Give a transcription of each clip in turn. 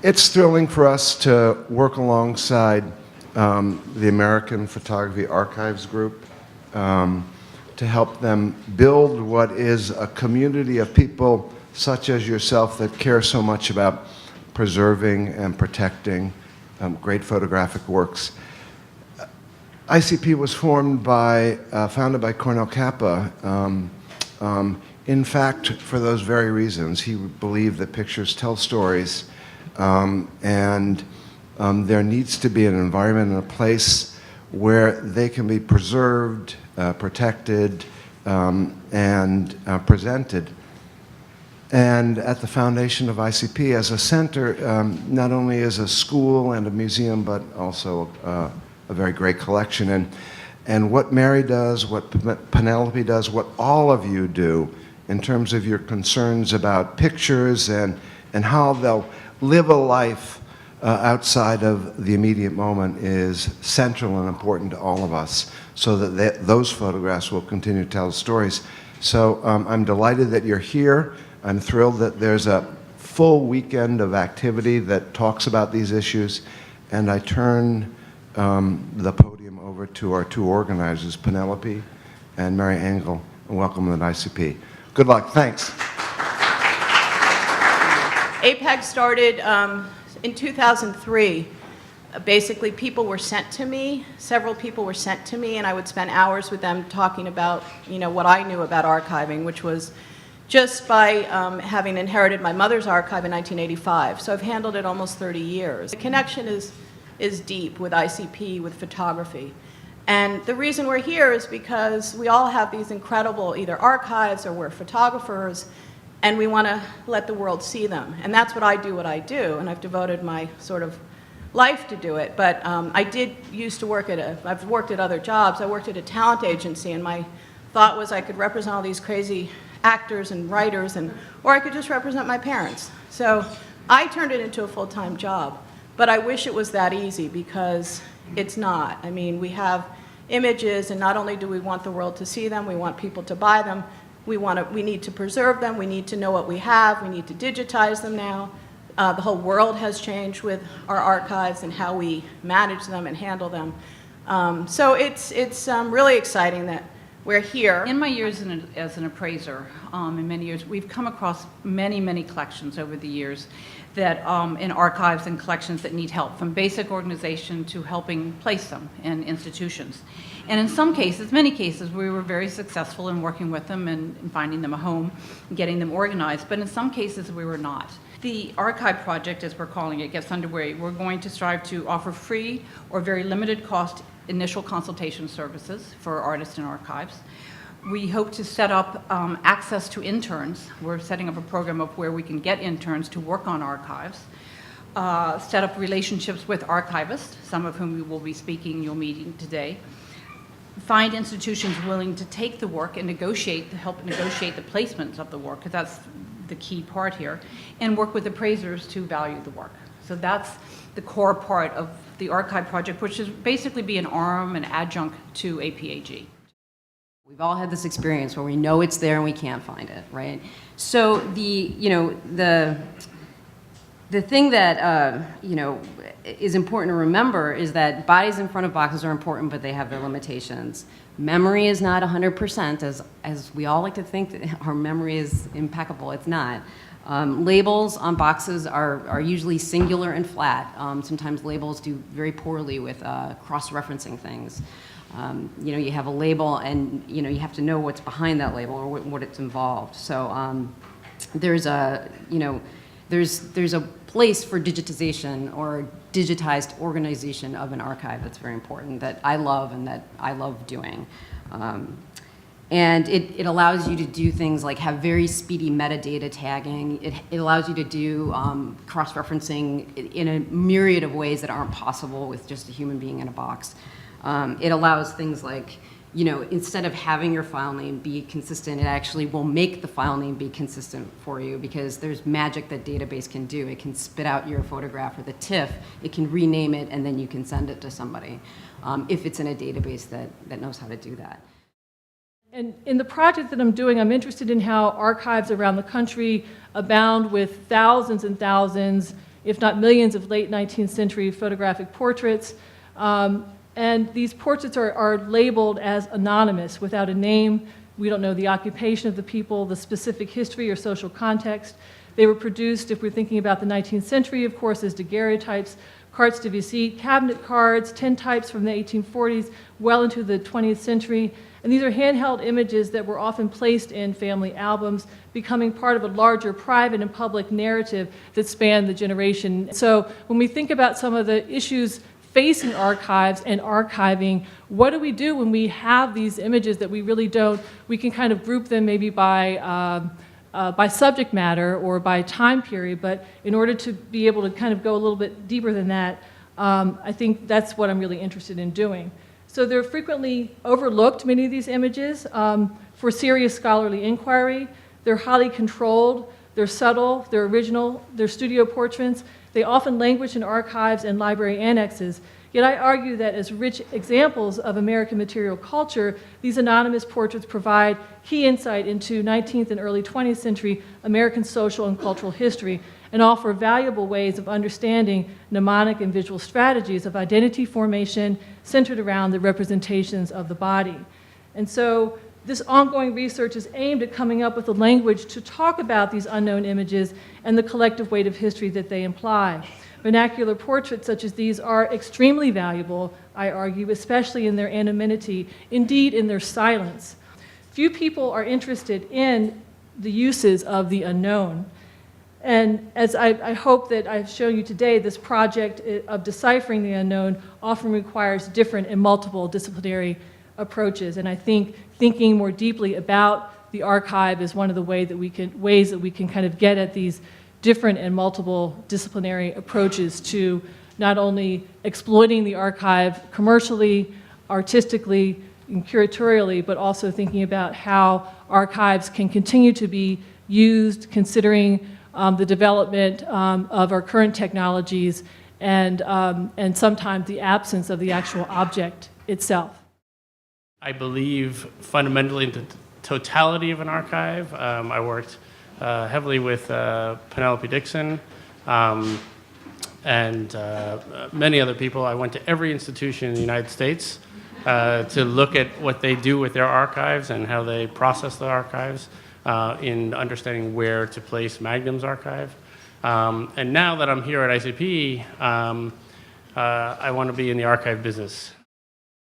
It's thrilling for us to work alongside the American Photography Archives Group to help them build what is a community of people such as yourself that care so much about preserving and protecting great photographic works. ICP was founded by Cornel Capa, in fact, for those very reasons. He believed that pictures tell stories, and there needs to be an environment and a place where they can be preserved, protected, and presented. And at the foundation of ICP as a center, not only as a school and a museum, but also a very great collection. And what Mary does, what Penelope does, what all of you do in terms of your concerns about pictures and how they'll live a life outside of the immediate moment is central and important to all of us, so that those photographs will continue to tell stories. So I'm delighted that you're here. I'm thrilled that there's a full weekend of activity that talks about these issues, and I turn the podium over to our two organizers, Penelope and Mary Engel, and welcome them at ICP. Good luck. Thanks. APAG started in 2003. Basically, people were sent to me. Several people were sent to me, and I would spend hours with them talking about, what I knew about archiving, which was just by having inherited my mother's archive in 1985. So I've handled it almost 30 years. The connection is deep with ICP, with photography. And the reason we're here is because we all have these incredible either archives or we're photographers, and we want to let the world see them. And that's what I do, and I've devoted my sort of life to do it. But I did used to work I've worked at other jobs. I worked at a talent agency, and my thought was I could represent all these crazy actors and writers, or I could just represent my parents. So I turned it into a full-time job. But I wish it was that easy, because it's not. I mean, we have images, and not only do we want the world to see them, we want people to buy them. We need to preserve them. We need to know what we have. We need to digitize them now. The whole world has changed with our archives and how we manage them and handle them. So it's really exciting that we're here. In my years as an appraiser, in many years, we've come across many collections over the years that in archives and collections that need help, from basic organization to helping place them in institutions. And in some cases, many cases, we were very successful in working with them and finding them a home, and getting them organized, but in some cases we were not. The archive project, as we're calling it, gets underway. We're going to strive to offer free or very limited cost initial consultation services for artists and archives. We hope to set up access to interns. We're setting up a program of where we can get interns to work on archives. Set up relationships with archivists, some of whom we will be speaking, you'll meet today. Find institutions willing to take the work and help negotiate the placements of the work, because that's the key part here, and work with appraisers to value the work. So that's the core part of the archive project, which is basically be an arm, an adjunct to APAG. We've all had this experience where we know it's there and we can't find it, right? So the thing that is important to remember is that bodies in front of boxes are important, but they have their limitations. Memory is not 100%, as we all like to think that our memory is impeccable. It's not. Labels on boxes are usually singular and flat. Sometimes labels do very poorly with cross-referencing things. You have a label, and you have to know what's behind that label or what it's involved. So there's a place for digitization or digitized organization of an archive that's very important, that I love and that I love doing. And it allows you to do things like have very speedy metadata tagging. It allows you to do cross-referencing in a myriad of ways that aren't possible with just a human being in a box. It allows things like, instead of having your file name be consistent, it actually will make the file name be consistent for you, because there's magic that database can do. It can spit out your photograph or the TIFF, it can rename it, and then you can send it to somebody if it's in a database that knows how to do that. And in the project that I'm doing, I'm interested in how archives around the country abound with thousands and thousands, if not millions, of late 19th century photographic portraits. And these portraits are labeled as anonymous, without a name. We don't know the occupation of the people, the specific history or social context. They were produced, if we're thinking about the 19th century, of course, as daguerreotypes, cartes de visite, cabinet cards, tintypes from the 1840s, well into the 20th century. And these are handheld images that were often placed in family albums, becoming part of a larger private and public narrative that spanned the generation. So when we think about some of the issues facing archives and archiving, what do we do when we have these images that we really don't? We can kind of group them maybe by subject matter or by time period, but in order to be able to kind of go a little bit deeper than that, I think that's what I'm really interested in doing. So they're frequently overlooked, many of these images, for serious scholarly inquiry. They're highly controlled, they're subtle, they're original, they're studio portraits. They often languish in archives and library annexes. Yet I argue that as rich examples of American material culture, these anonymous portraits provide key insight into 19th and early 20th century American social and cultural history and offer valuable ways of understanding mnemonic and visual strategies of identity formation centered around the representations of the body. And so this ongoing research is aimed at coming up with a language to talk about these unknown images and the collective weight of history that they imply. Vernacular portraits such as these are extremely valuable, I argue, especially in their anonymity, indeed in their silence. Few people are interested in the uses of the unknown. And as I hope that I've shown you today, this project of deciphering the unknown often requires different and multiple disciplinary approaches. And I think thinking more deeply about the archive is one of the ways that we can kind of get at these different and multiple disciplinary approaches to not only exploiting the archive commercially, artistically, and curatorially, but also thinking about how archives can continue to be used, considering the development of our current technologies and sometimes the absence of the actual object itself. I believe fundamentally in the totality of an archive. I worked heavily with Penelope Dixon and many other people. I went to every institution in the United States to look at what they do with their archives and how they process the archives in understanding where to place Magnum's archive. And now that I'm here at ICP, I want to be in the archive business.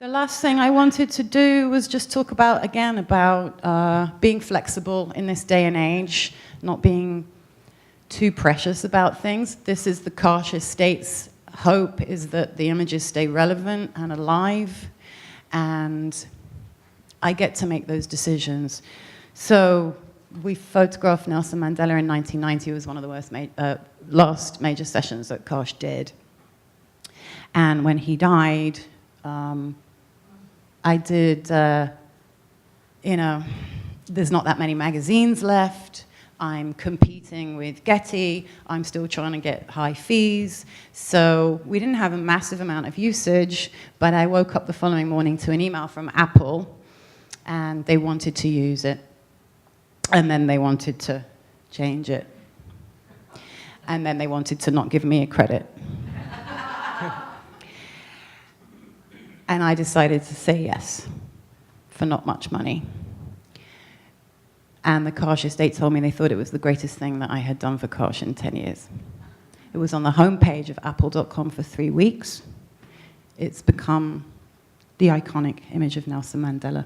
The last thing I wanted to do was just talk about, again, about being flexible in this day and age, not being too precious about things. This is the Karsh Estate's hope, is that the images stay relevant and alive, and I get to make those decisions. So we photographed Nelson Mandela in 1990. It was one of the last major sessions that Karsh did. And when he died, I did, there's not that many magazines left. I'm competing with Getty. I'm still trying to get high fees. So we didn't have a massive amount of usage, but I woke up the following morning to an email from Apple, and they wanted to use it. And then they wanted to change it. And then they wanted to not give me a credit. And I decided to say yes for not much money. And the Karsh Estate told me they thought it was the greatest thing that I had done for Karsh in 10 years. It was on the homepage of apple.com for 3 weeks. It's become the iconic image of Nelson Mandela.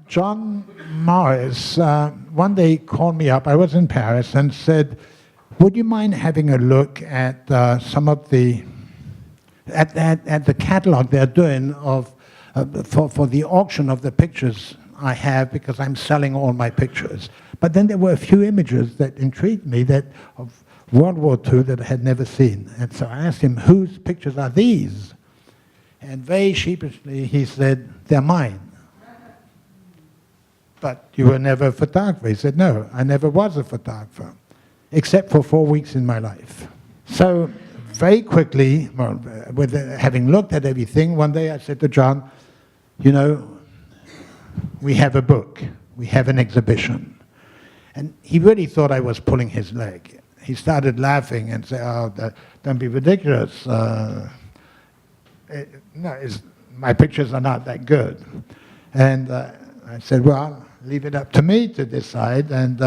John Morris one day called me up, I was in Paris, and said, would you mind having a look at some of the at the catalog they're doing of for the auction of the pictures I have, because I'm selling all my pictures. But then there were a few images that intrigued me of World War II that I had never seen. And so I asked him, whose pictures are these? And very sheepishly he said, they're mine. But you were never a photographer. He said, no, I never was a photographer, except for 4 weeks in my life. So very quickly, well, having looked at everything, one day I said to John, we have a book, we have an exhibition. And he really thought I was pulling his leg. He started laughing and said, oh, don't be ridiculous. My pictures are not that good. And I said, well, leave it up to me to decide, and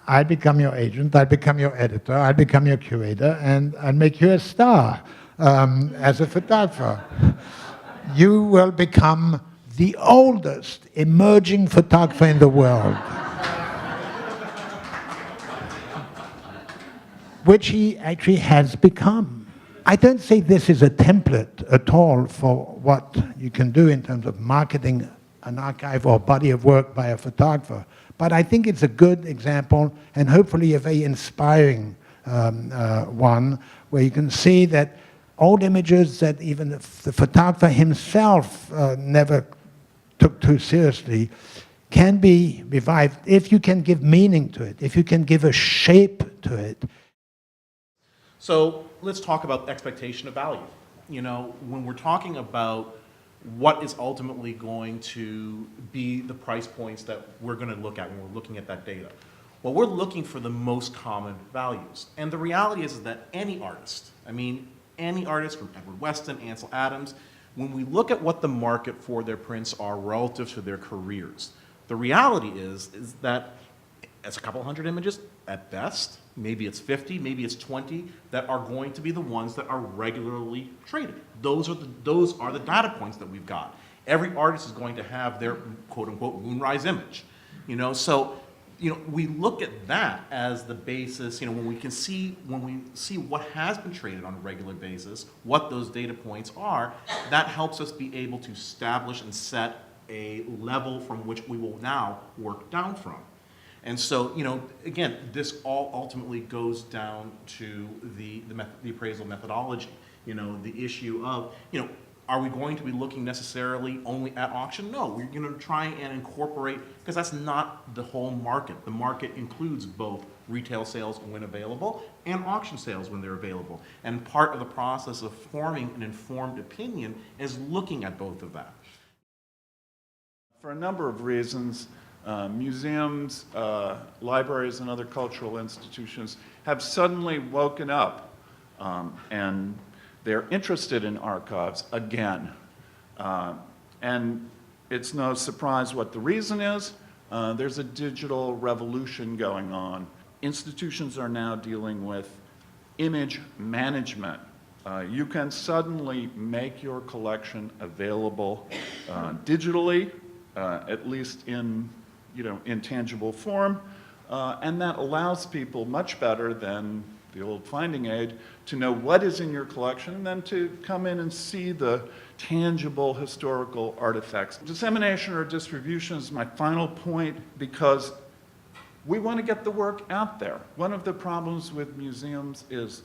I'll become your agent, I'll become your editor, I'll become your curator, and I'll make you a star as a photographer. You will become the oldest emerging photographer in the world. Which he actually has become. I don't say this is a template at all for what you can do in terms of marketing an archive or body of work by a photographer, but I think it's a good example and hopefully a very inspiring one, where you can see that old images that even the photographer himself never took too seriously can be revived if you can give meaning to it, if you can give a shape to it. So let's talk about expectation of value. You know, when we're talking about what is ultimately going to be the price points that we're going to look at when we're looking at that data, well, we're looking for the most common values. And the reality is that any artist, any artist from Edward Weston, Ansel Adams, when we look at what the market for their prints are relative to their careers, the reality is that it's a couple hundred images at best. Maybe it's 50, maybe it's 20 that are going to be the ones that are regularly traded. Those are the data points that we've got. Every artist is going to have their quote unquote moonrise image. So we look at that as the basis, when we see what has been traded on a regular basis, what those data points are, that helps us be able to establish and set a level from which we will now work down from. And so, again, this all ultimately goes down to the appraisal methodology. The issue of, are we going to be looking necessarily only at auction? No, we're going to try and incorporate, because that's not the whole market. The market includes both retail sales when available and auction sales when they're available. And part of the process of forming an informed opinion is looking at both of that. For a number of reasons, museums, libraries, and other cultural institutions have suddenly woken up and they're interested in archives again. And it's no surprise what the reason is. There's a digital revolution going on. Institutions are now dealing with image management. You can suddenly make your collection available digitally, at least in tangible form, and that allows people much better than the old finding aid to know what is in your collection and then to come in and see the tangible historical artifacts. Dissemination or distribution is my final point because we want to get the work out there. One of the problems with museums is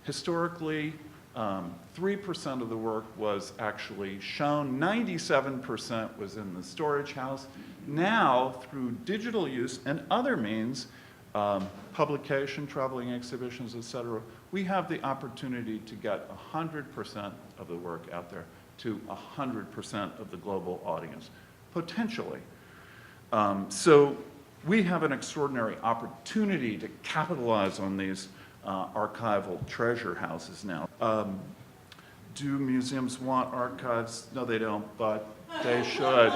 historically 3% of the work was actually shown, 97% was in the storage house. Now, through digital use and other means, publication, traveling exhibitions, etc., we have the opportunity to get 100% of the work out there to 100% of the global audience, potentially. So we have an extraordinary opportunity to capitalize on these archival treasure houses now. Do museums want archives? No, they don't, but they should.